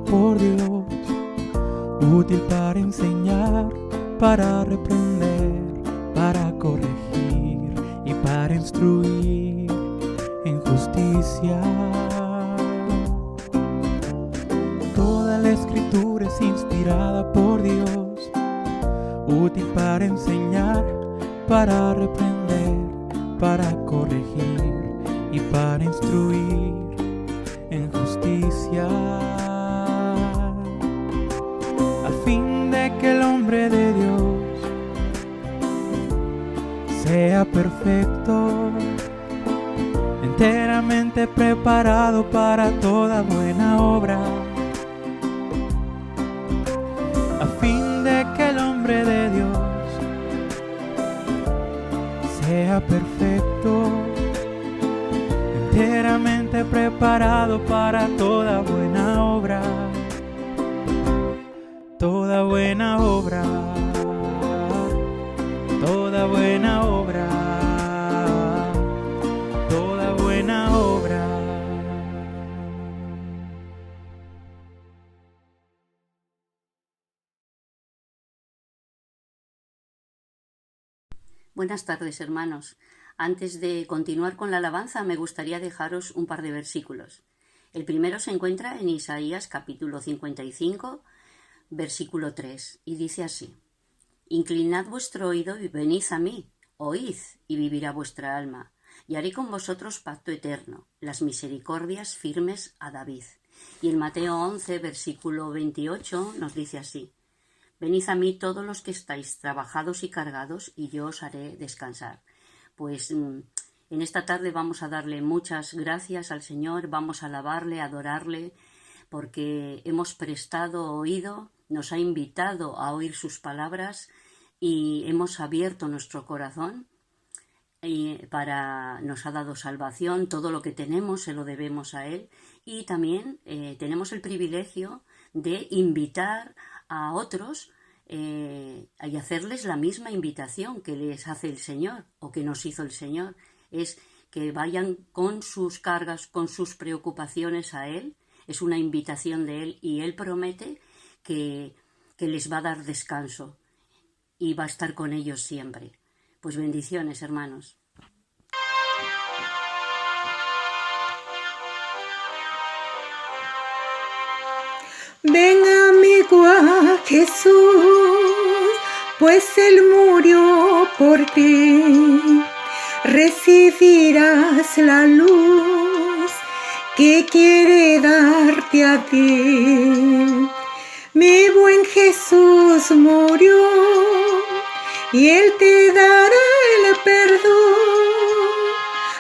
por Dios, útil para enseñar, para reprender, para corregir y para instruir en justicia. Toda la Escritura es inspirada por Dios, útil para enseñar, para reprender, para corregir y para instruir en justicia, a fin de que el hombre de Dios sea perfecto, enteramente preparado para toda buena obra, a fin de que el hombre de Dios sea perfecto, enteramente preparado para toda buena obra, toda buena obra, toda buena obra, toda buena obra. Buenas tardes, hermanos. Antes de continuar con la alabanza, me gustaría dejaros un par de versículos. El primero se encuentra en Isaías capítulo 55, versículo 3, y dice así: Inclinad vuestro oído y venid a mí, oíd y vivirá vuestra alma, y haré con vosotros pacto eterno, las misericordias firmes a David. Y en Mateo 11, versículo 28, nos dice así: Venid a mí todos los que estáis trabajados y cargados, y yo os haré descansar. Pues en esta tarde vamos a darle muchas gracias al Señor, vamos a alabarle, adorarle, porque hemos prestado oído, nos ha invitado a oír sus palabras y hemos abierto nuestro corazón y nos ha dado salvación. Todo lo que tenemos se lo debemos a Él, y también tenemos el privilegio de invitar a otros y hacerles la misma invitación que les hace el Señor o que nos hizo el Señor. Es que vayan con sus cargas, con sus preocupaciones a Él. Es una invitación de Él, y Él promete que les va a dar descanso y va a estar con ellos siempre. Pues bendiciones, hermanos. Ven, amigo, a Jesús, pues Él murió por ti. Recibirás la luz que quiere darte a ti. Mi buen Jesús murió y Él te dará el perdón.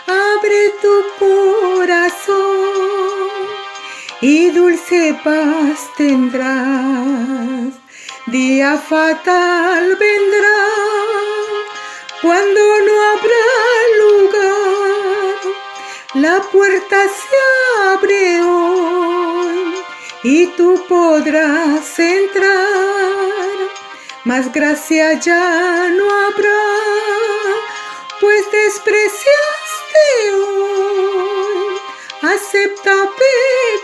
Abre tu corazón y dulce paz tendrás. Día fatal vendrá cuando no habrá lugar. La puerta se abre hoy y tú podrás entrar, mas gracia ya no habrá, pues despreciaste hoy. Acepta,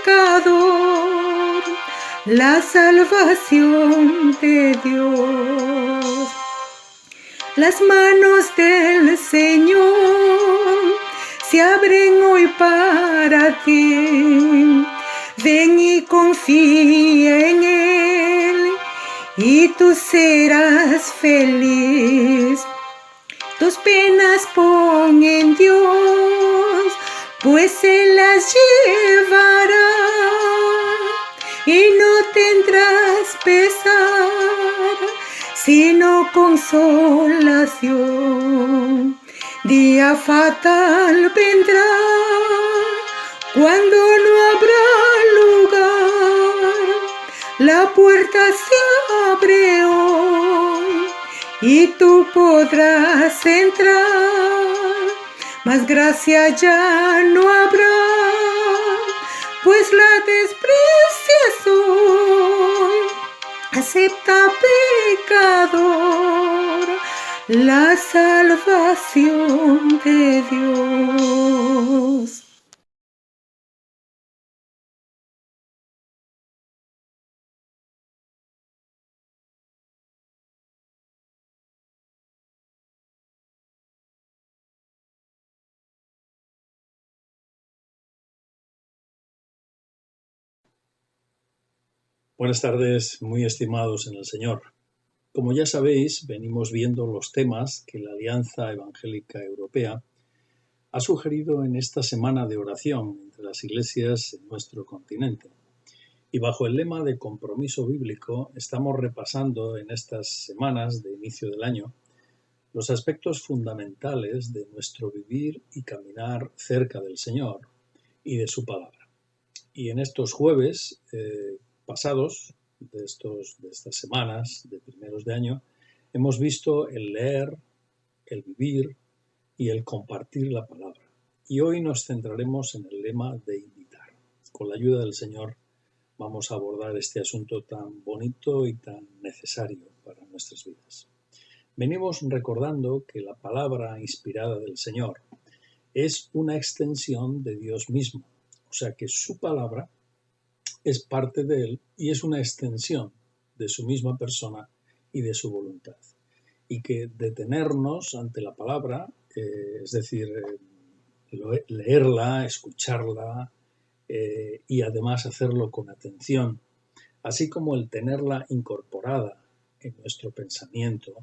pecador, la salvación de Dios. Las manos del Señor se abren hoy para ti. Ven y confía en Él y tú serás feliz. Tus penas pon en Dios, pues Él las llevará y no tendrás pesar, sino consolación. Día fatal vendrá cuando no habrá lugar. La puerta se abre hoy y tú podrás entrar, mas gracia ya no habrá, pues la desprecias hoy. Acepta, pecador, la salvación de Dios. Buenas tardes, muy estimados en el Señor. Como ya sabéis, venimos viendo los temas que la Alianza Evangélica Europea ha sugerido en esta semana de oración entre las iglesias en nuestro continente. Y bajo el lema de compromiso bíblico estamos repasando en estas semanas de inicio del año los aspectos fundamentales de nuestro vivir y caminar cerca del Señor y de su palabra. Y en estos jueves pasados, de estas semanas de primeros de año, hemos visto el leer, el vivir y el compartir la palabra. Y hoy nos centraremos en el lema de invitar. Con la ayuda del Señor vamos a abordar este asunto tan bonito y tan necesario para nuestras vidas. Venimos recordando que la palabra inspirada del Señor es una extensión de Dios mismo, o sea que su palabra es parte de Él y es una extensión de su misma persona y de su voluntad. Y que detenernos ante la palabra, es decir, leerla, escucharla y además hacerlo con atención, así como el tenerla incorporada en nuestro pensamiento,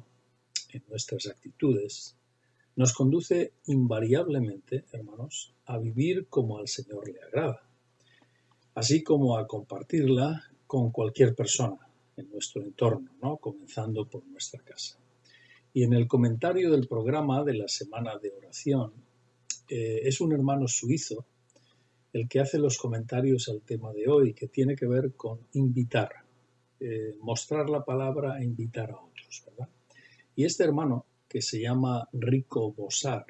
en nuestras actitudes, nos conduce invariablemente, hermanos, a vivir como al Señor le agrada, así como a compartirla con cualquier persona en nuestro entorno, ¿no? Comenzando por nuestra casa. Y en el comentario del programa de la semana de oración, es un hermano suizo el que hace los comentarios al tema de hoy, que tiene que ver con invitar, mostrar la palabra e invitar a otros, ¿verdad? Y este hermano, que se llama Rico Bossar,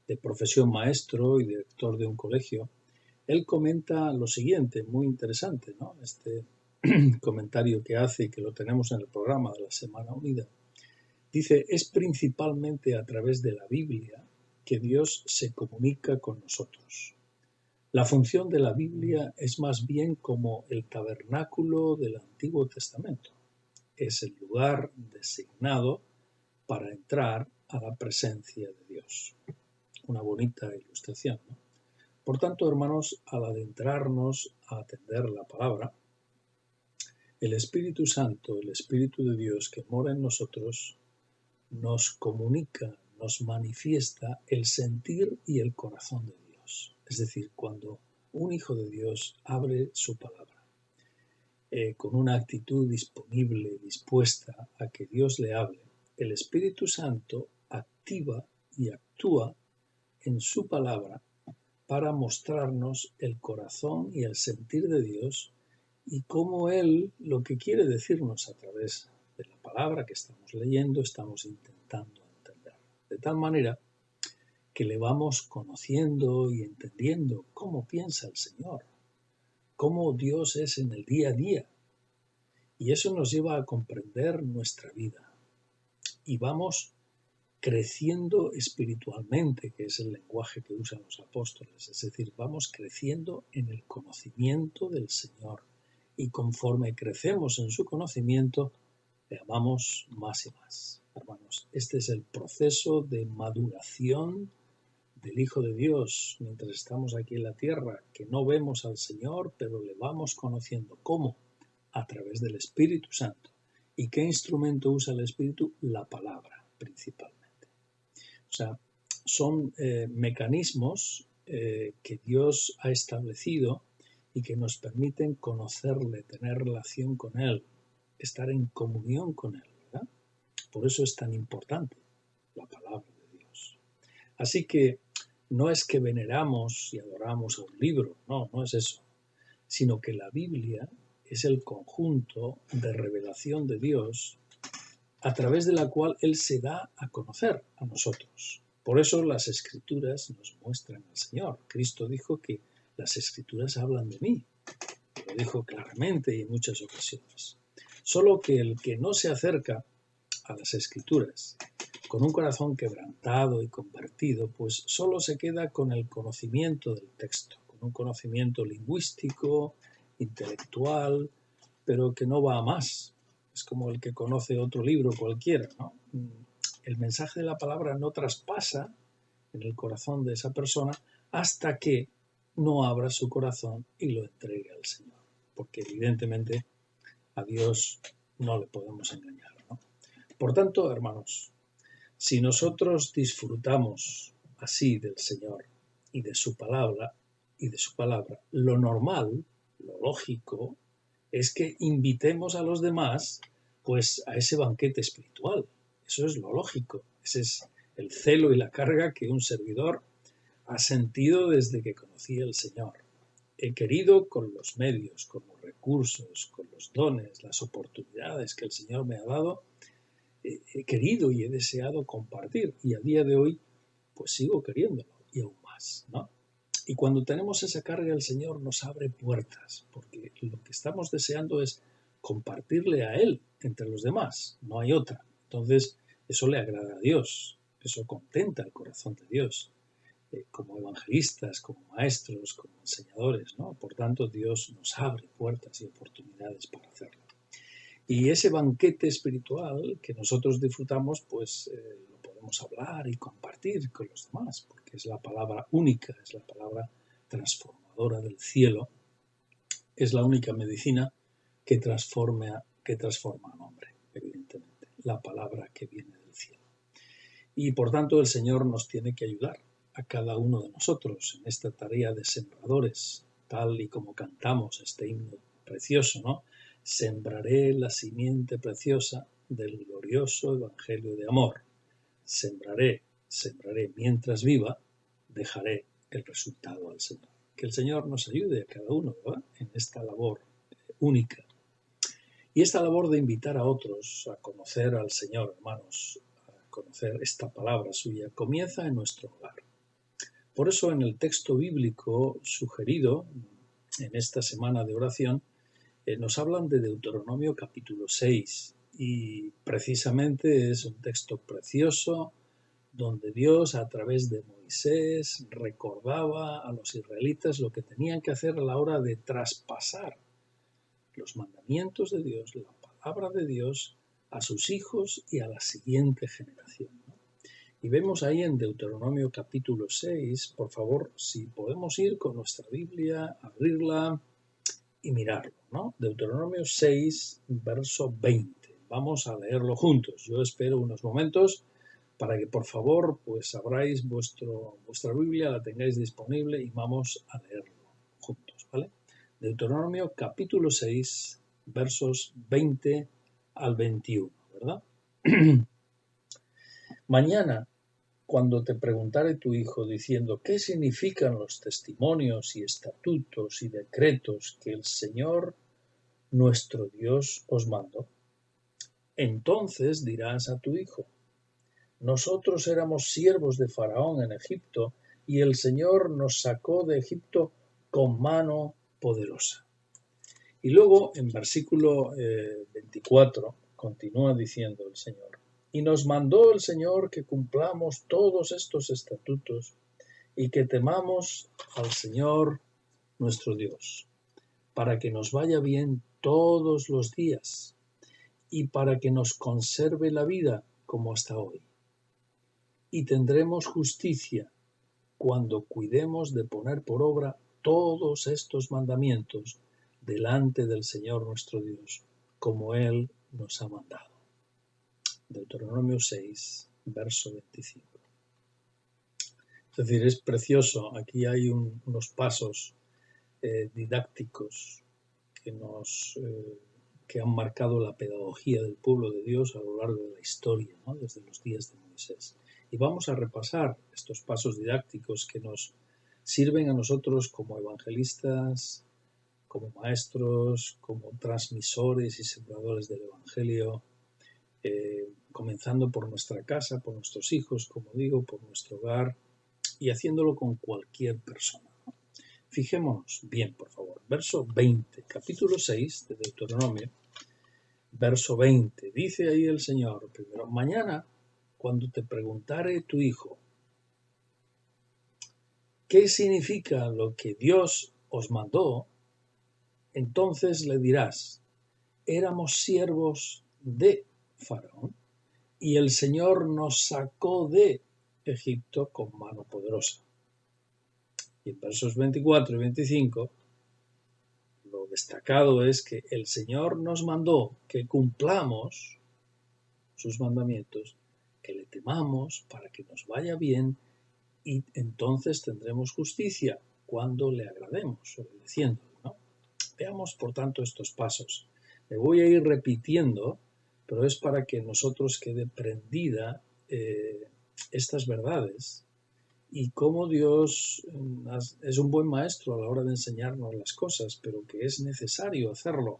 de profesión maestro y director de un colegio, él comenta lo siguiente, muy interesante, ¿no? Este comentario que hace y que lo tenemos en el programa de la Semana Unida. Dice, es principalmente a través de la Biblia que Dios se comunica con nosotros. La función de la Biblia es más bien como el tabernáculo del Antiguo Testamento. Es el lugar designado para entrar a la presencia de Dios. Una bonita ilustración, ¿no? Por tanto, hermanos, al adentrarnos a atender la palabra, el Espíritu Santo, el Espíritu de Dios que mora en nosotros, nos comunica, nos manifiesta el sentir y el corazón de Dios. Es decir, cuando un hijo de Dios abre su palabra, con una actitud disponible, dispuesta a que Dios le hable, el Espíritu Santo activa y actúa en su palabra para mostrarnos el corazón y el sentir de Dios y cómo Él lo que quiere decirnos a través de la palabra que estamos leyendo, estamos intentando entender. De tal manera que le vamos conociendo y entendiendo cómo piensa el Señor, cómo Dios es en el día a día. Y eso nos lleva a comprender nuestra vida. Y vamos creciendo espiritualmente, que es el lenguaje que usan los apóstoles, es decir, vamos creciendo en el conocimiento del Señor y conforme crecemos en su conocimiento, le amamos más y más. Hermanos, este es el proceso de maduración del Hijo de Dios mientras estamos aquí en la tierra, que no vemos al Señor, pero le vamos conociendo. ¿Cómo? A través del Espíritu Santo. ¿Y qué instrumento usa el Espíritu? La palabra, principalmente. O sea, son mecanismos que Dios ha establecido y que nos permiten conocerle, tener relación con Él, estar en comunión con Él, ¿verdad? Por eso es tan importante la palabra de Dios. Así que no es que veneramos y adoramos a un libro, no es eso, sino que la Biblia es el conjunto de revelación de Dios a través de la cual Él se da a conocer a nosotros. Por eso las Escrituras nos muestran al Señor. Cristo dijo que las Escrituras hablan de mí. Lo dijo claramente y en muchas ocasiones. Solo que el que no se acerca a las Escrituras con un corazón quebrantado y convertido, pues solo se queda con el conocimiento del texto, con un conocimiento lingüístico, intelectual, pero que no va a más. Es como el que conoce otro libro cualquiera, ¿no? El mensaje de la palabra no traspasa en el corazón de esa persona hasta que no abra su corazón y lo entregue al Señor. Porque evidentemente A Dios no le podemos engañar, ¿no? Por tanto, hermanos, si nosotros disfrutamos así del Señor y de su palabra, lo normal, lo lógico, es que invitemos a los demás pues a ese banquete espiritual. Eso es lo lógico. Ese es el celo y la carga que un servidor ha sentido desde que conocí al Señor. He querido con los medios, con los recursos, con los dones, las oportunidades que el Señor me ha dado, he querido y he deseado compartir. Y a día de hoy, pues sigo queriéndolo y aún más, ¿no? Y cuando tenemos esa carga, el Señor nos abre puertas, porque lo que estamos deseando es compartirle a Él entre los demás, no hay otra. Entonces, eso le agrada a Dios, eso contenta el corazón de Dios, como evangelistas, como maestros, como enseñadores, ¿no? Por tanto, Dios nos abre puertas y oportunidades para hacerlo. Y ese banquete espiritual que nosotros disfrutamos, pues lo podemos hablar y compartir con los demás, porque es la palabra única, es la palabra transformadora del cielo, es la única medicina que transforma al hombre, evidentemente, la palabra que viene del cielo. Y por tanto el Señor nos tiene que ayudar a cada uno de nosotros en esta tarea de sembradores, tal y como cantamos este himno precioso, ¿no? Sembraré la simiente preciosa del glorioso evangelio de amor. Sembraré mientras viva, dejaré el resultado al Señor. Que el Señor nos ayude a cada uno, ¿verdad?, en esta labor única. Y esta labor de invitar a otros a conocer al Señor, hermanos, a conocer esta palabra suya, comienza en nuestro hogar. Por eso en el texto bíblico sugerido en esta semana de oración, nos hablan de Deuteronomio capítulo 6 y precisamente es un texto precioso donde Dios a través de Moisés recordaba a los israelitas lo que tenían que hacer a la hora de traspasar los mandamientos de Dios, la palabra de Dios, a sus hijos y a la siguiente generación, ¿no? Y vemos ahí en Deuteronomio capítulo 6, por favor, si podemos ir con nuestra Biblia, abrirla y mirarlo, ¿no? Deuteronomio 6, verso 20. Vamos a leerlo juntos. Yo espero unos momentos para que, por favor, pues abráis vuestra Biblia, la tengáis disponible y vamos a leerlo juntos, ¿vale? Deuteronomio capítulo 6, versos 20 al 21, ¿verdad? Mañana, cuando te preguntare tu hijo diciendo qué significan los testimonios y estatutos y decretos que el Señor nuestro Dios os mandó, entonces dirás a tu hijo: nosotros éramos siervos de Faraón en Egipto y el Señor nos sacó de Egipto con mano poderosa. Y luego en versículo 24 continúa diciendo el Señor: y nos mandó el Señor que cumplamos todos estos estatutos y que temamos al Señor nuestro Dios, para que nos vaya bien todos los días y para que nos conserve la vida como hasta hoy. Y tendremos justicia cuando cuidemos de poner por obra todos estos mandamientos delante del Señor nuestro Dios, como Él nos ha mandado. Deuteronomio 6, verso 25. Es decir, es precioso. Aquí hay unos pasos didácticos que han marcado la pedagogía del pueblo de Dios a lo largo de la historia, ¿no?, desde los días de Moisés. Y vamos a repasar estos pasos didácticos que nos sirven a nosotros como evangelistas, como maestros, como transmisores y sembradores del Evangelio, comenzando por nuestra casa, por nuestros hijos, como digo, por nuestro hogar y haciéndolo con cualquier persona, ¿no? Fijémonos bien, por favor. Verso 20, capítulo 6 de Deuteronomio, verso 20. Dice ahí el Señor primero: mañana, cuando te preguntare tu hijo qué significa lo que Dios os mandó, entonces le dirás: éramos siervos de Faraón y el Señor nos sacó de Egipto con mano poderosa. Y en versos 24 y 25 lo destacado es que el Señor nos mandó que cumplamos sus mandamientos, que le temamos para que nos vaya bien y entonces tendremos justicia cuando le agrademos, obedeciéndole, ¿no? Veamos, por tanto, estos pasos. Me voy a ir repitiendo, pero es para que nosotros quede prendida estas verdades y cómo Dios es un buen maestro a la hora de enseñarnos las cosas, pero que es necesario hacerlo.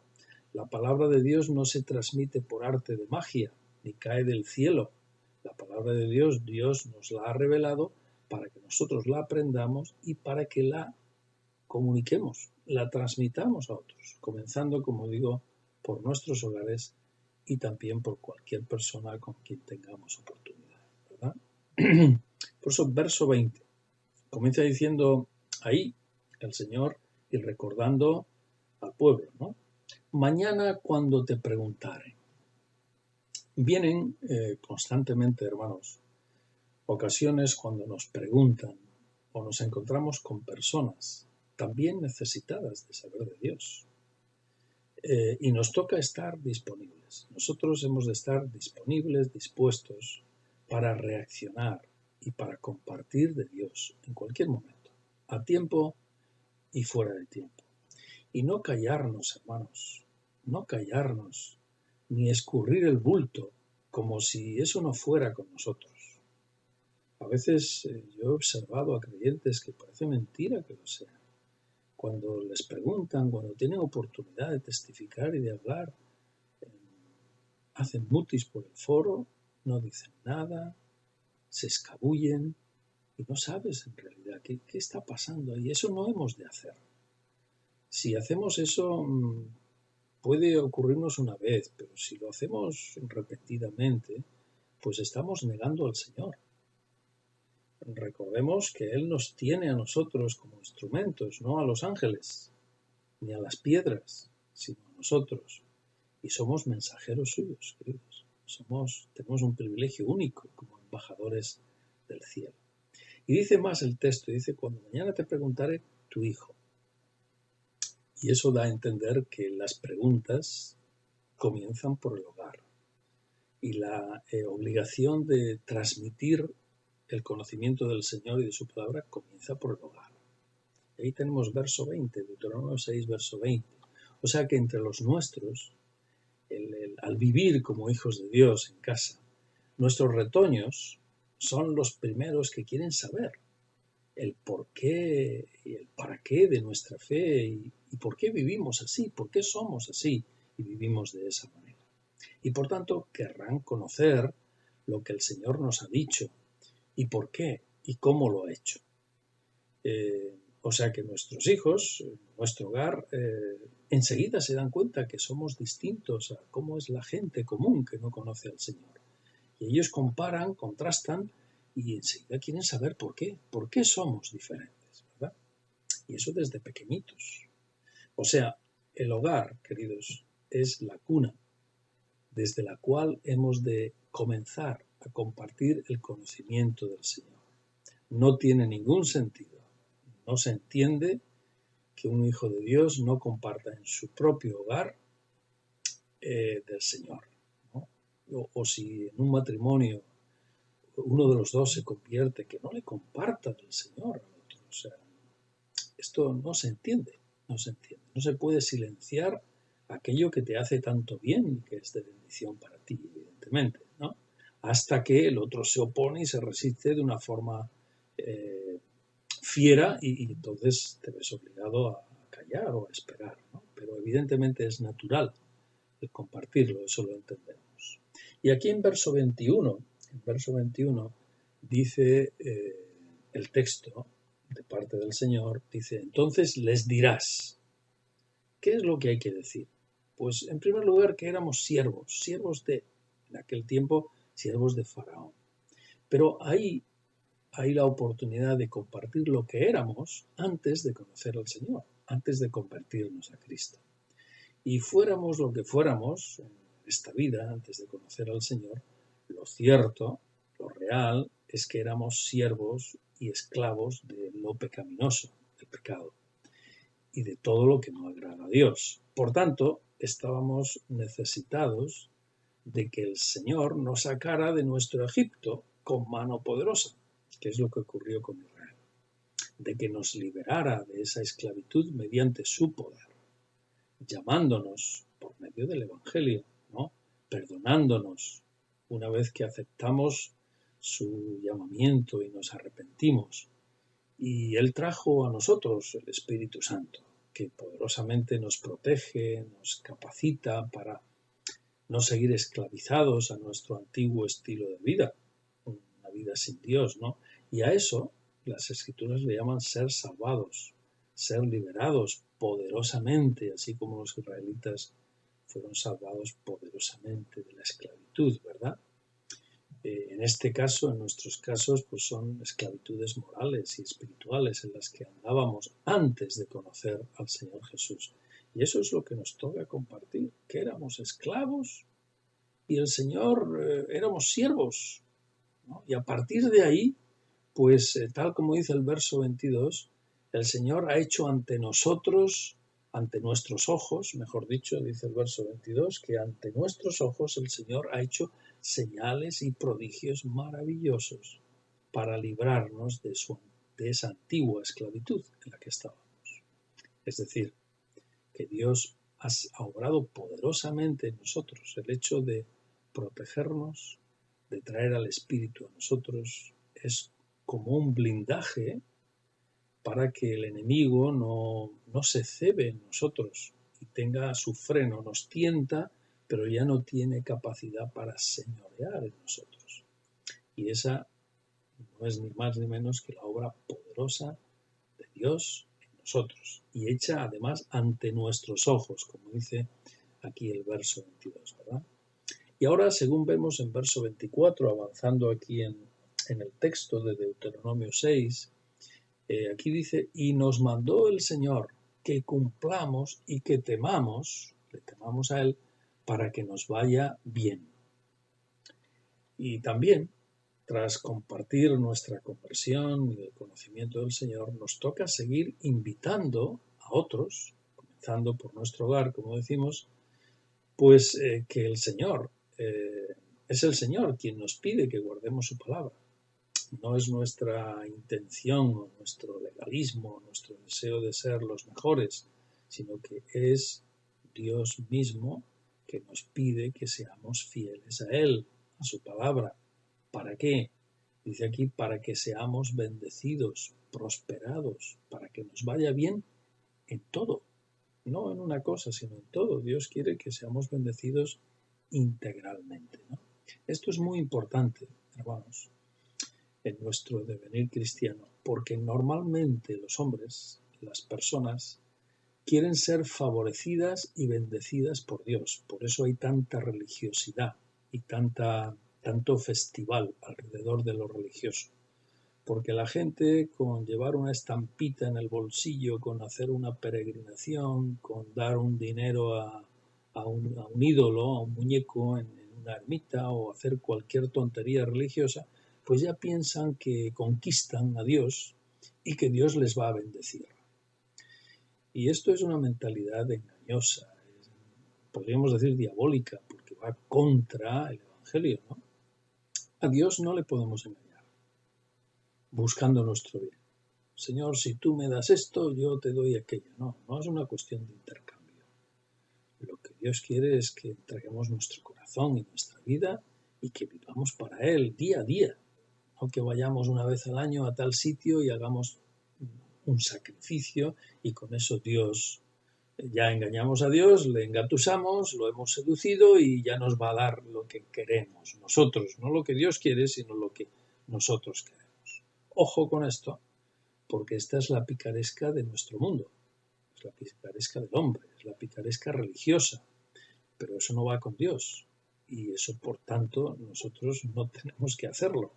La palabra de Dios no se transmite por arte de magia, ni cae del cielo. La palabra de Dios, Dios nos la ha revelado para que nosotros la aprendamos y para que la comuniquemos, la transmitamos a otros, comenzando, como digo, por nuestros hogares y también por cualquier persona con quien tengamos oportunidad, ¿verdad? Por eso, verso 20, comienza diciendo ahí el Señor y recordando al pueblo, ¿no? Mañana cuando te preguntaren. Vienen constantemente, hermanos, ocasiones cuando nos preguntan o nos encontramos con personas también necesitadas de saber de Dios. Y nos toca estar disponibles. Nosotros hemos de estar disponibles, dispuestos para reaccionar y para compartir de Dios en cualquier momento, a tiempo y fuera de tiempo. Y no callarnos, hermanos, no callarnos, ni escurrir el bulto como si eso no fuera con nosotros. A veces yo he observado a creyentes que parece mentira que lo sean. Cuando les preguntan, cuando tienen oportunidad de testificar y de hablar, hacen mutis por el foro, no dicen nada, se escabullen y no sabes en realidad qué está pasando ahí. Eso no hemos de hacer. Si hacemos eso, puede ocurrirnos una vez, pero si lo hacemos repetidamente, pues estamos negando al Señor. Recordemos que Él nos tiene a nosotros como instrumentos, no a los ángeles, ni a las piedras, sino a nosotros. Y somos mensajeros suyos, queridos. Tenemos un privilegio único como embajadores del cielo. Y dice más el texto, dice, cuando mañana te preguntare tu hijo. Y eso da a entender que las preguntas comienzan por el hogar. Y la obligación de transmitir el conocimiento del Señor y de su palabra comienza por el hogar. Y ahí tenemos verso 20, Deuteronomio 6, verso 20. O sea que entre los nuestros, al vivir como hijos de Dios en casa, nuestros retoños son los primeros que quieren saber el porqué y el para qué de nuestra fe y por qué vivimos así, por qué somos así y vivimos de esa manera. Y por tanto querrán conocer lo que el Señor nos ha dicho y por qué y cómo lo ha hecho. O sea que nuestros hijos, nuestro hogar, enseguida se dan cuenta que somos distintos a cómo es la gente común que no conoce al Señor. Y ellos comparan, contrastan y enseguida quieren saber por qué somos diferentes, ¿verdad? Y eso desde pequeñitos. O sea, el hogar, queridos, es la cuna desde la cual hemos de comenzar a compartir el conocimiento del Señor. No tiene ningún sentido, no se entiende que un hijo de Dios no comparta en su propio hogar del Señor, ¿no? O si en un matrimonio uno de los dos se convierte, que no le comparta del Señor al otro. O sea, esto no se entiende. No se puede silenciar aquello que te hace tanto bien y que es de bendición para ti, evidentemente, ¿no? Hasta que el otro se opone y se resiste de una forma fiera y entonces te ves obligado a callar o a esperar, ¿no? Pero evidentemente es natural el compartirlo, eso lo entendemos. Y aquí en verso 21 dice el texto de parte del Señor, dice, entonces les dirás. ¿Qué es lo que hay que decir? Pues en primer lugar que éramos siervos en aquel tiempo, siervos de Faraón. Pero ahí hay la oportunidad de compartir lo que éramos antes de conocer al Señor, antes de convertirnos a Cristo. Y fuéramos lo que fuéramos en esta vida, antes de conocer al Señor, lo cierto, lo real, es que éramos siervos y esclavos de lo pecaminoso, del pecado. y de todo lo que no agrada a Dios. Por tanto, estábamos necesitados de que el Señor nos sacara de nuestro Egipto con mano poderosa, que es lo que ocurrió con Israel, de que nos liberara de esa esclavitud mediante su poder, llamándonos por medio del Evangelio, ¿no? Perdonándonos una vez que aceptamos su llamamiento y nos arrepentimos. Y Él trajo a nosotros el Espíritu Santo, que poderosamente nos protege, nos capacita para no seguir esclavizados a nuestro antiguo estilo de vida, una vida sin Dios, ¿no? Y a eso las Escrituras le llaman ser salvados, ser liberados poderosamente, así como los israelitas fueron salvados poderosamente de la esclavitud, ¿verdad? En este caso, en nuestros casos, pues son esclavitudes morales y espirituales en las que andábamos antes de conocer al Señor Jesús. Y eso es lo que nos toca compartir, que éramos esclavos y el Señor éramos siervos, ¿no? Y a partir de ahí, pues tal como dice el verso 22, el Señor ha hecho ante nosotros, ante nuestros ojos, mejor dicho, dice el verso 22, que ante nuestros ojos el Señor ha hecho señales y prodigios maravillosos para librarnos de esa antigua esclavitud en la que estábamos. Es decir, que Dios ha obrado poderosamente en nosotros. El hecho de protegernos, de traer al Espíritu a nosotros, es como un blindaje para que el enemigo no se cebe en nosotros y tenga su freno, nos tienta, pero ya no tiene capacidad para señorear en nosotros. Y esa no es ni más ni menos que la obra poderosa de Dios en nosotros, y hecha además ante nuestros ojos, como dice aquí el verso 22, ¿verdad? Y ahora, según vemos en verso 24, avanzando aquí en el texto de Deuteronomio 6, aquí dice, y nos mandó el Señor que cumplamos y que le temamos a Él, para que nos vaya bien. Y también, tras compartir nuestra conversión y el conocimiento del Señor, nos toca seguir invitando a otros, comenzando por nuestro hogar, como decimos, pues que el Señor es el Señor quien nos pide que guardemos su palabra. No es nuestra intención o nuestro legalismo, nuestro deseo de ser los mejores, sino que es Dios mismo que nos pide que seamos fieles a Él, a su palabra. ¿Para qué? Dice aquí, para que seamos bendecidos, prosperados, para que nos vaya bien en todo. No en una cosa, sino en todo. Dios quiere que seamos bendecidos integralmente, ¿no? Esto es muy importante, hermanos, en nuestro devenir cristiano, porque normalmente los hombres, las personas, quieren ser favorecidas y bendecidas por Dios. Por eso hay tanta religiosidad y tanto festival alrededor de lo religioso. Porque la gente, con llevar una estampita en el bolsillo, con hacer una peregrinación, con dar un dinero a un ídolo, a un muñeco en una ermita, o hacer cualquier tontería religiosa, pues ya piensan que conquistan a Dios y que Dios les va a bendecir. Y esto es una mentalidad engañosa, podríamos decir diabólica, porque va contra el Evangelio, ¿no? A Dios no le podemos engañar, buscando nuestro bien. Señor, si tú me das esto, yo te doy aquello. No, no es una cuestión de intercambio. Lo que Dios quiere es que entreguemos nuestro corazón y nuestra vida y que vivamos para Él día a día. No que vayamos una vez al año a tal sitio y hagamos un sacrificio y con eso ya engañamos a Dios, le engatusamos, lo hemos seducido y ya nos va a dar lo que queremos nosotros, no lo que Dios quiere, sino lo que nosotros queremos. Ojo con esto, porque esta es la picaresca de nuestro mundo, es la picaresca del hombre, es la picaresca religiosa, pero eso no va con Dios y eso, por tanto, nosotros no tenemos que hacerlo.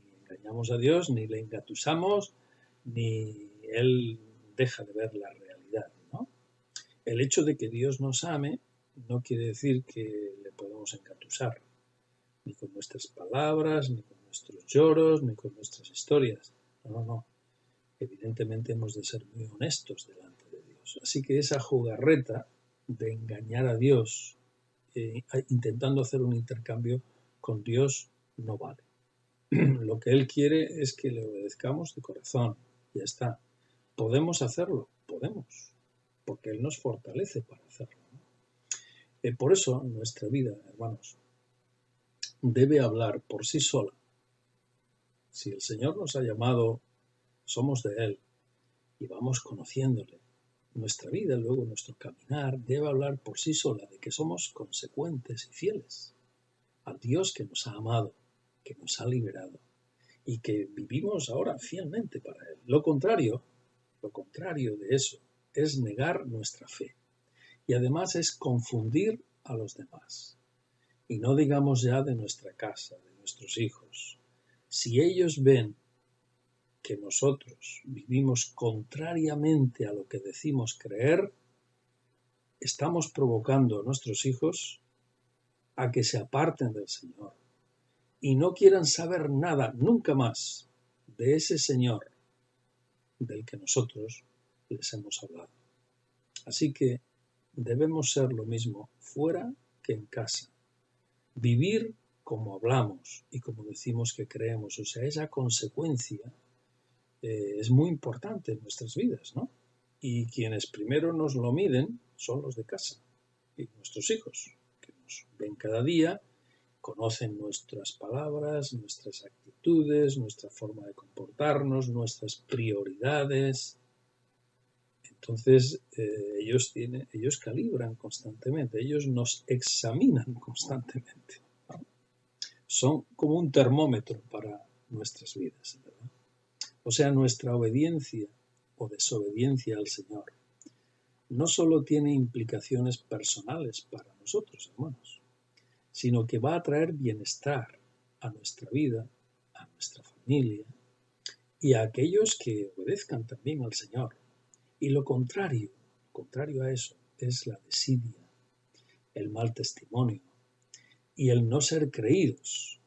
Ni engañamos a Dios, ni le engatusamos, ni Él deja de ver la realidad, ¿no? El hecho de que Dios nos ame no quiere decir que le podemos engatusar, ni con nuestras palabras, ni con nuestros lloros, ni con nuestras historias. No. Evidentemente hemos de ser muy honestos delante Dios. Así que esa jugarreta de engañar a Dios, intentando hacer un intercambio con Dios, no vale. Lo que Él quiere es que le obedezcamos de corazón. Ya está. ¿Podemos hacerlo? Podemos, porque Él nos fortalece para hacerlo, ¿no? Por eso nuestra vida, hermanos, debe hablar por sí sola. Si el Señor nos ha llamado, somos de Él y vamos conociéndole. Nuestra vida, luego nuestro caminar, debe hablar por sí sola de que somos consecuentes y fieles al Dios que nos ha amado, que nos ha liberado y que vivimos ahora fielmente para Él. Lo contrario de eso es negar nuestra fe y además es confundir a los demás. Y no digamos ya de nuestra casa, de nuestros hijos. Si ellos ven que nosotros vivimos contrariamente a lo que decimos creer, estamos provocando a nuestros hijos a que se aparten del Señor y no quieran saber nada nunca más de ese Señor del que nosotros les hemos hablado. Así que debemos ser lo mismo fuera que en casa. Vivir como hablamos y como decimos que creemos, o sea, esa consecuencia es muy importante en nuestras vidas, ¿no? Y quienes primero nos lo miden son los de casa y nuestros hijos, que nos ven cada día, conocen nuestras palabras, nuestras actitudes, nuestra forma de comportarnos, nuestras prioridades. Entonces, ellos calibran constantemente, ellos nos examinan constantemente, ¿no? Son como un termómetro para nuestras vidas, ¿verdad? O sea, nuestra obediencia o desobediencia al Señor no solo tiene implicaciones personales para nosotros, hermanos, sino que va a traer bienestar a nuestra vida, a nuestra familia y a aquellos que obedezcan también al Señor. Y lo contrario a eso, es la desidia, el mal testimonio y el no ser creídos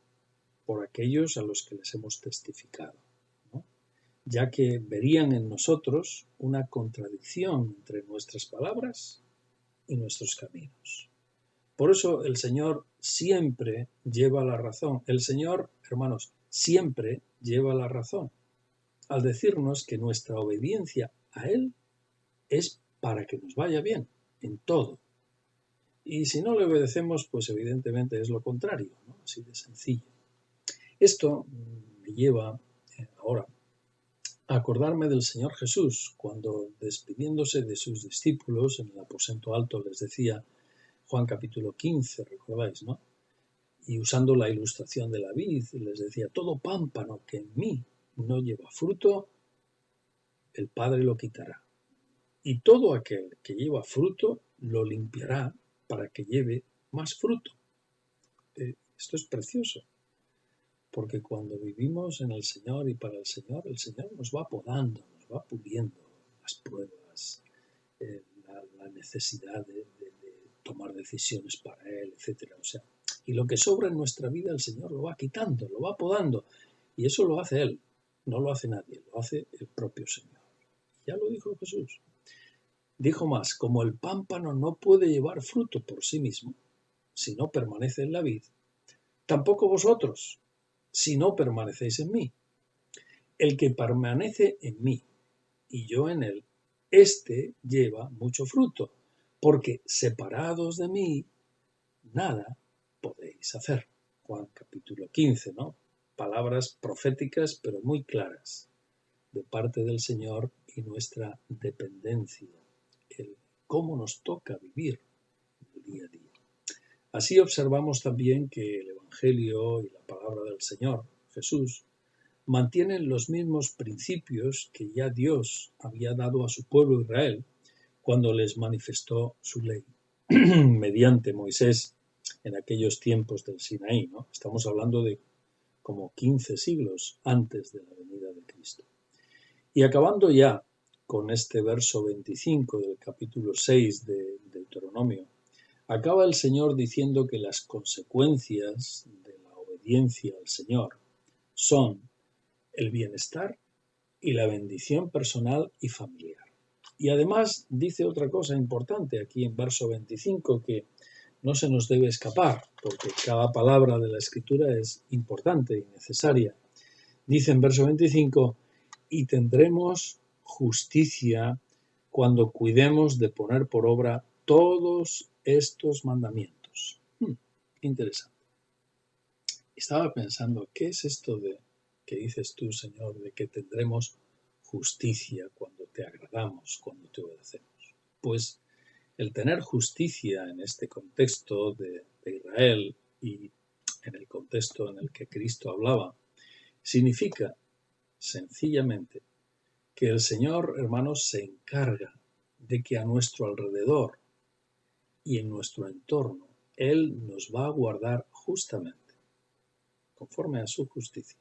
por aquellos a los que les hemos testificado, ¿no? Ya que verían en nosotros una contradicción entre nuestras palabras y nuestros caminos. Por eso el Señor siempre lleva la razón. El Señor, hermanos, siempre lleva la razón al decirnos que nuestra obediencia a Él es para que nos vaya bien en todo. Y si no le obedecemos, pues evidentemente es lo contrario, ¿no? Así de sencillo. Esto me lleva ahora a acordarme del Señor Jesús, cuando despidiéndose de sus discípulos en el aposento alto les decía, Juan capítulo 15, recordáis, ¿no? Y usando la ilustración de la vid, les decía, todo pámpano que en mí no lleva fruto, el Padre lo quitará. Y todo aquel que lleva fruto, lo limpiará para que lleve más fruto. Esto es precioso, porque cuando vivimos en el Señor y para el Señor nos va podando, nos va puliendo las pruebas, la necesidad de tomar decisiones para Él, etc. O sea, y lo que sobra en nuestra vida el Señor lo va quitando, lo va podando, y eso lo hace Él, no lo hace nadie, lo hace el propio Señor. Ya lo dijo Jesús. Dijo más, como el pámpano no puede llevar fruto por sí mismo, si no permanece en la vid, tampoco vosotros, si no permanecéis en mí. El que permanece en mí y yo en él, éste lleva mucho fruto, porque separados de mí, nada podéis hacer. Juan capítulo 15, ¿no? Palabras proféticas, pero muy claras, de parte del Señor y nuestra dependencia, el cómo nos toca vivir el día a día. Así observamos también que el Evangelio y la palabra del Señor, Jesús, mantienen los mismos principios que ya Dios había dado a su pueblo Israel cuando les manifestó su ley mediante Moisés en aquellos tiempos del Sinaí, ¿no? Estamos hablando de como 15 siglos antes de la venida de Cristo. Y acabando ya con este verso 25 del capítulo 6 de Deuteronomio, acaba el Señor diciendo que las consecuencias de la obediencia al Señor son el bienestar y la bendición personal y familiar. Y además dice otra cosa importante aquí en verso 25 que no se nos debe escapar, porque cada palabra de la Escritura es importante y necesaria. Dice en verso 25, y tendremos justicia cuando cuidemos de poner por obra todos estos mandamientos. Interesante. Estaba pensando, ¿qué es esto de que dices tú, Señor, de que tendremos justicia cuando te agradamos, cuando te obedecemos? Pues el tener justicia en este contexto de Israel y en el contexto en el que Cristo hablaba, significa sencillamente que el Señor, hermanos, se encarga de que a nuestro alrededor y en nuestro entorno Él nos va a guardar justamente, conforme a su justicia.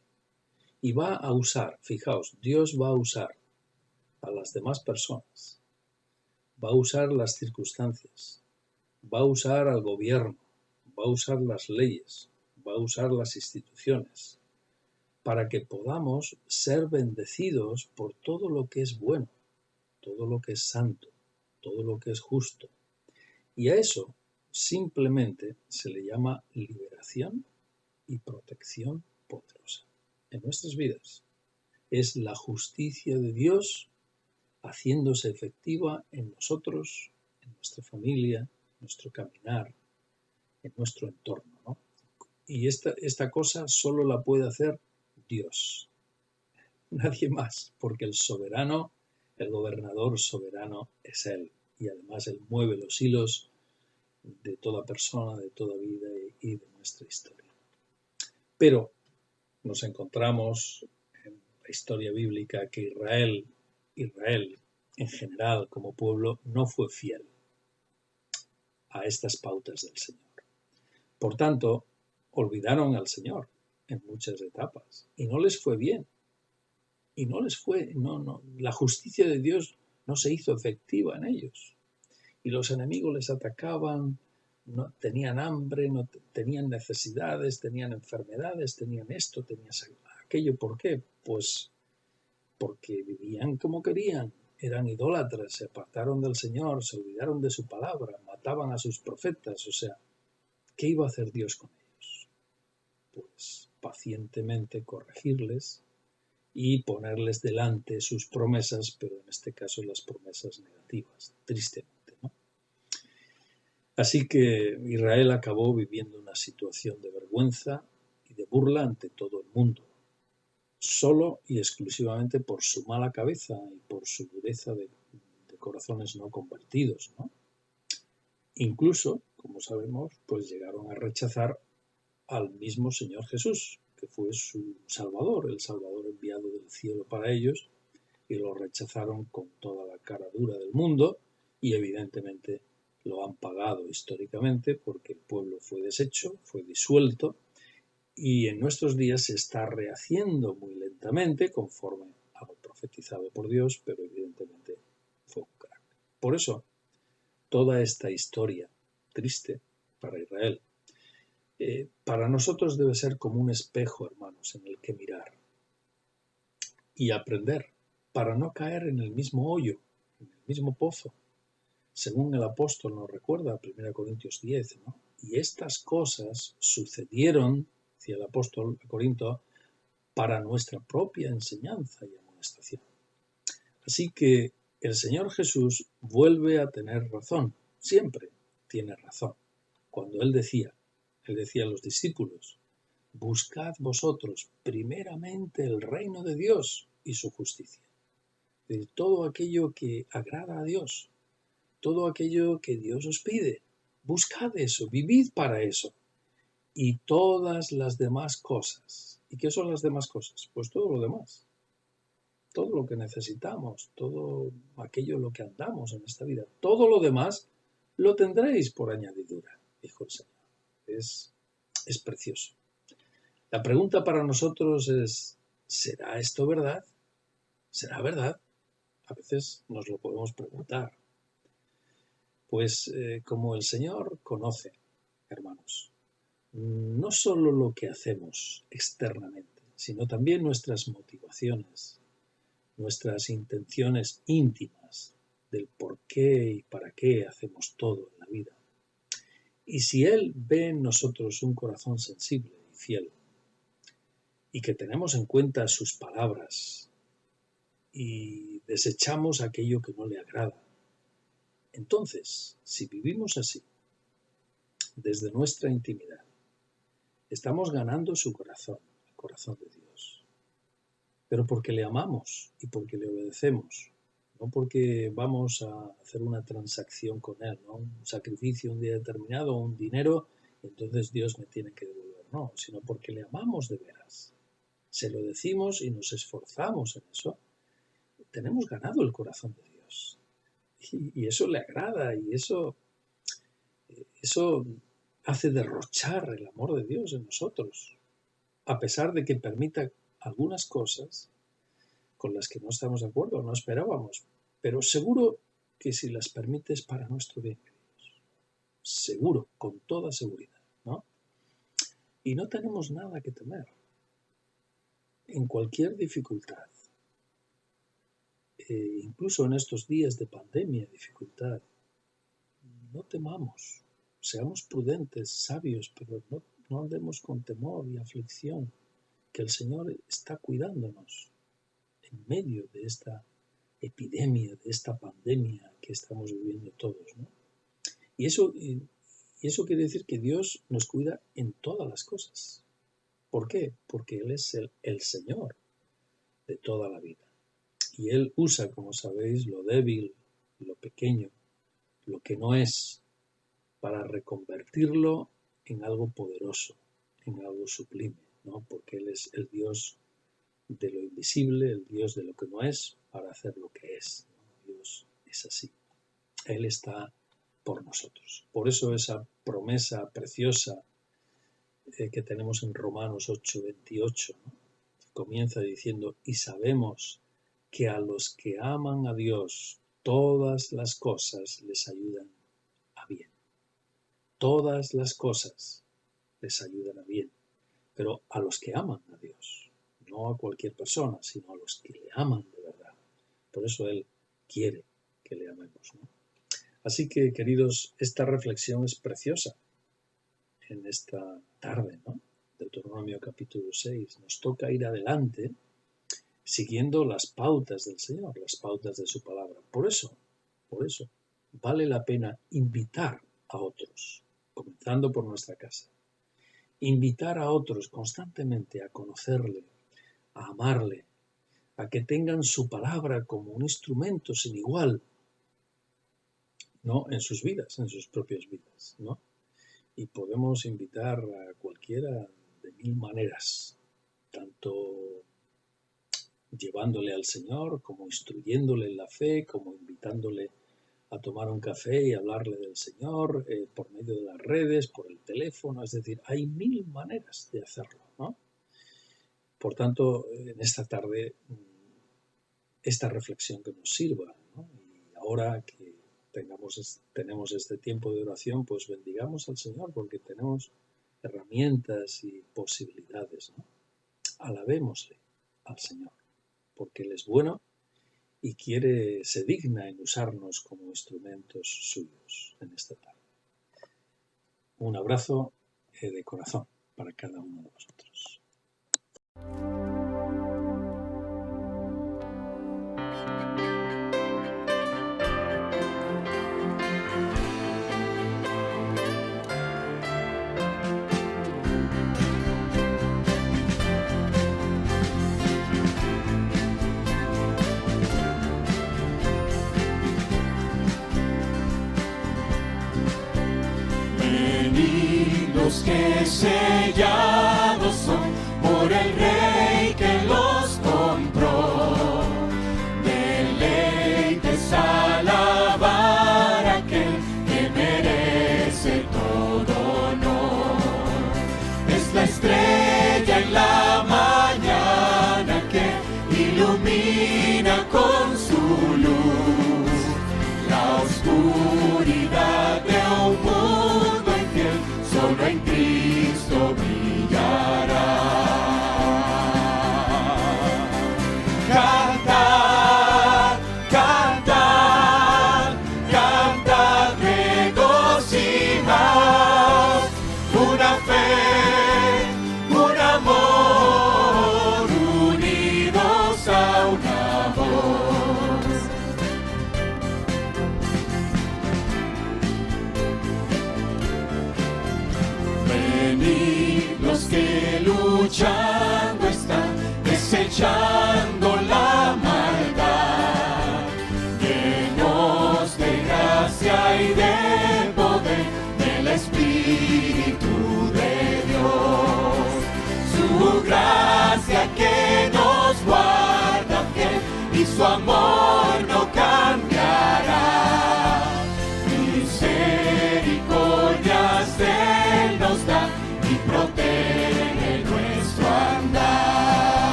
Y va a usar, fijaos, Dios va a usar a las demás personas, va a usar las circunstancias, va a usar al gobierno, va a usar las leyes, va a usar las instituciones, para que podamos ser bendecidos por todo lo que es bueno, todo lo que es santo, todo lo que es justo. Y a eso simplemente se le llama liberación y protección poderosa en nuestras vidas. Es la justicia de Dios haciéndose efectiva en nosotros, en nuestra familia, en nuestro caminar, en nuestro entorno, ¿no? Y esta cosa solo la puede hacer Dios, nadie más, porque el soberano, el gobernador soberano es Él, y además Él mueve los hilos de toda persona, de toda vida y de nuestra historia. Pero nos encontramos en la historia bíblica que Israel en general como pueblo no fue fiel a estas pautas del Señor. Por tanto, olvidaron al Señor en muchas etapas y no les fue bien. Y no les fue, la justicia de Dios no se hizo efectiva en ellos. Y los enemigos les atacaban, no tenían hambre, no tenían necesidades, tenían enfermedades, tenían esto, tenían aquello. ¿Por qué? Pues porque vivían como querían, eran idólatras, se apartaron del Señor, se olvidaron de su palabra, mataban a sus profetas. O sea, ¿qué iba a hacer Dios con ellos? Pues pacientemente corregirles y ponerles delante sus promesas, pero en este caso las promesas negativas, tristemente, ¿no? Así que Israel acabó viviendo una situación de vergüenza y de burla ante todo el mundo, solo y exclusivamente por su mala cabeza y por su dureza de corazones no convertidos, ¿no? Incluso, como sabemos, pues llegaron a rechazar al mismo Señor Jesús, que fue su Salvador, el Salvador enviado del cielo para ellos, y lo rechazaron con toda la cara dura del mundo, y evidentemente lo han pagado históricamente porque el pueblo fue deshecho, fue disuelto, y en nuestros días se está rehaciendo muy lentamente conforme a lo profetizado por Dios, pero evidentemente fue un crack. Por eso, toda esta historia triste para Israel, para nosotros debe ser como un espejo, hermanos, en el que mirar y aprender para no caer en el mismo hoyo, en el mismo pozo. Según el apóstol nos recuerda, 1 Corintios 10, ¿no? Y estas cosas sucedieron, decía el apóstol a Corinto, para nuestra propia enseñanza y amonestación. Así que el Señor Jesús vuelve a tener razón, siempre tiene razón. Cuando Él decía a los discípulos, buscad vosotros primeramente el reino de Dios y su justicia. De todo aquello que agrada a Dios, todo aquello que Dios os pide, buscad eso, vivid para eso. Y todas las demás cosas. ¿Y qué son las demás cosas? Pues todo lo demás. Todo lo que necesitamos, todo aquello en lo que andamos en esta vida, todo lo demás lo tendréis por añadidura, dijo el Señor. Es precioso. La pregunta para nosotros es, ¿será esto verdad? ¿Será verdad? A veces nos lo podemos preguntar. Pues como el Señor conoce, hermanos, no solo lo que hacemos externamente, sino también nuestras motivaciones, nuestras intenciones íntimas, del por qué y para qué hacemos todo en la vida. Y si Él ve en nosotros un corazón sensible y fiel, y que tenemos en cuenta sus palabras, y desechamos aquello que no le agrada, entonces, si vivimos así, desde nuestra intimidad, estamos ganando su corazón, el corazón de Dios. Pero porque le amamos y porque le obedecemos, no porque vamos a hacer una transacción con Él, ¿no? Un sacrificio un día determinado, un dinero, y entonces Dios me tiene que devolver. No, sino porque le amamos de veras. Se lo decimos y nos esforzamos en eso. Tenemos ganado el corazón de Dios. Y eso le agrada y eso hace derrochar el amor de Dios en nosotros, a pesar de que permita algunas cosas con las que no estamos de acuerdo, no esperábamos, pero seguro que si las permites para nuestro bien, queridos. Seguro, con toda seguridad, ¿no? Y no tenemos nada que temer. En cualquier dificultad, incluso en estos días de pandemia, dificultad, no temamos, seamos prudentes, sabios, pero no andemos con temor y aflicción, que el Señor está cuidándonos en medio de esta epidemia, de esta pandemia que estamos viviendo todos, ¿no? Y eso quiere decir que Dios nos cuida en todas las cosas. ¿Por qué? Porque Él es el Señor de toda la vida. Y Él usa, como sabéis, lo débil, lo pequeño, lo que no es, para reconvertirlo en algo poderoso, en algo sublime, ¿no? Porque Él es el Dios de lo invisible, el Dios de lo que no es, para hacer lo que es, ¿no? Dios es así. Él está por nosotros. Por eso esa promesa preciosa que tenemos en Romanos 8:28, ¿no? Comienza diciendo, y sabemos que a los que aman a Dios, todas las cosas les ayudan a bien. Todas las cosas les ayudan a bien. Pero a los que aman a Dios, no a cualquier persona, sino a los que le aman de verdad. Por eso Él quiere que le amemos, ¿no? Así que, queridos, esta reflexión es preciosa en esta tarde, ¿no? Deuteronomio capítulo 6. Nos toca ir adelante siguiendo las pautas del Señor, las pautas de su palabra. Por eso, vale la pena invitar a otros, comenzando por nuestra casa. Invitar a otros constantemente a conocerle, a amarle, a que tengan su palabra como un instrumento sin igual, ¿no? En sus vidas, en sus propias vidas, ¿no? Y podemos invitar a cualquiera de mil maneras, tanto llevándole al Señor, como instruyéndole en la fe, como invitándole a tomar un café y hablarle del Señor, por medio de las redes, por el teléfono, es decir, hay mil maneras de hacerlo, ¿no? Por tanto, en esta tarde, esta reflexión que nos sirva, ¿no? Y ahora que tenemos este tiempo de oración, pues bendigamos al Señor porque tenemos herramientas y posibilidades, ¿no? Alabémosle al Señor, porque Él es bueno y se digna en usarnos como instrumentos suyos en esta tarde. Un abrazo de corazón para cada uno de vosotros. Los que sellados son por el Rey que los compró. Deleites alabar a aquel que merece todo honor. Es la estrella en la mañana que ilumina con su luz la oscuridad de un mundo infiel. Solo en Cristo brillará.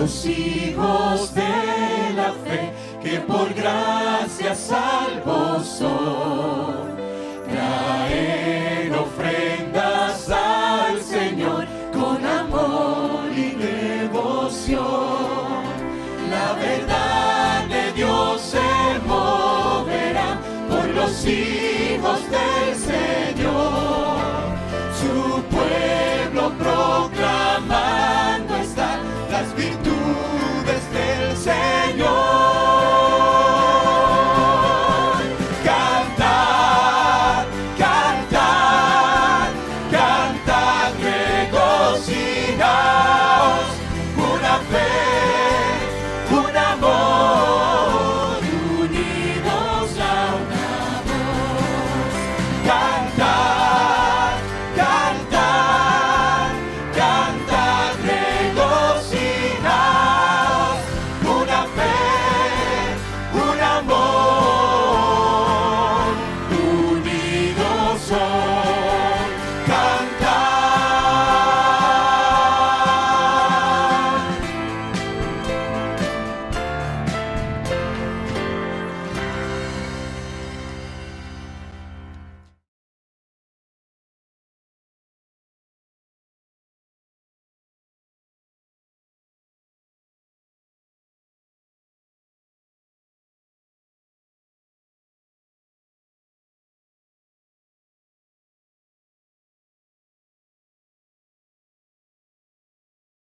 los hijos de la fe, que por gracia salvos son. Traer ofrendas al Señor con amor y devoción. La verdad de Dios se moverá por los hijos del Señor. Su pueblo proclamará